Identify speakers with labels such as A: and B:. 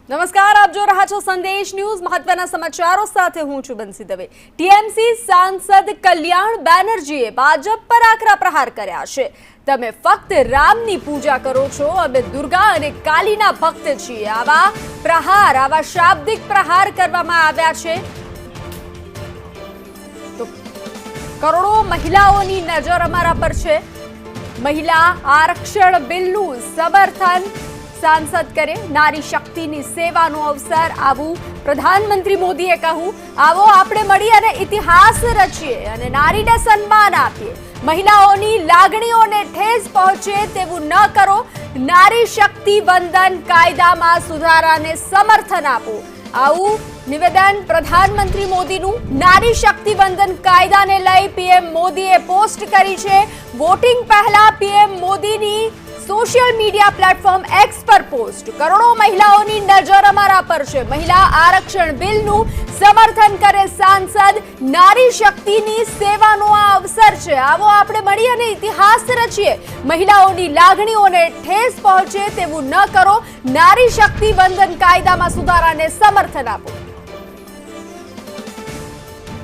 A: નમસ્કાર, આપ જો રહ્યા છો સંદેશ ન્યૂઝ. મહત્વના સમાચારો સાથે હું છું બંસી દવે. ટીએમસી સાંસદ કલ્યાણ બેનર્જીએ ભાજપ પર આકરા પ્રહાર કર્યા છે. તમે ફક્ત રામની પૂજા કરો છો, અમે દુર્ગા અને કાલીના ભક્ત છીએ. આવા શાબ્દિક પ્રહાર કરવામાં આવ્યા છે. તો કરોડો મહિલાઓની નજર અમારા પર છે. મહિલા આરક્ષણ બિલનું સમર્થન सांसद करे. नारी शक्ति सेवानो अवसर आवू प्रधानमंत्री मोदीए कहूं. आवो आपणे मळी अने इतिहास रचीए अने नारीने सन्मान आपीए. महिलाओनी लागणीओने ठेस पहोंचे तेवुं न करो. नारी शक्ति वंदन कायदामां सुधाराने समर्थन आपो. आवू निवेदन प्रधानमंत्री मोदीनुं. नारी शक्ति वंदन कायदाने लई पीएम मोदीए पोस्ट करी छे. वोटिंग पहला पीएम मोदीनी सोशल मीडिया प्लेटफॉर्म एक्स पर पोस्ट. करोड़ों महिलाओनी नजर अमारा पर छे. महिला आरक्षण बिलनु समर्थन करे सांसद. नारी शक्तिनी सेवानो आ अवसर छे. आवो आपणे मळी अने इतिहास रचीए. महिलाओनी लागणीओने ठेस पहोंचे तेवुं न करो. नारी शक्ति वंदन कायदामां सुधाराने समर्थन आपो.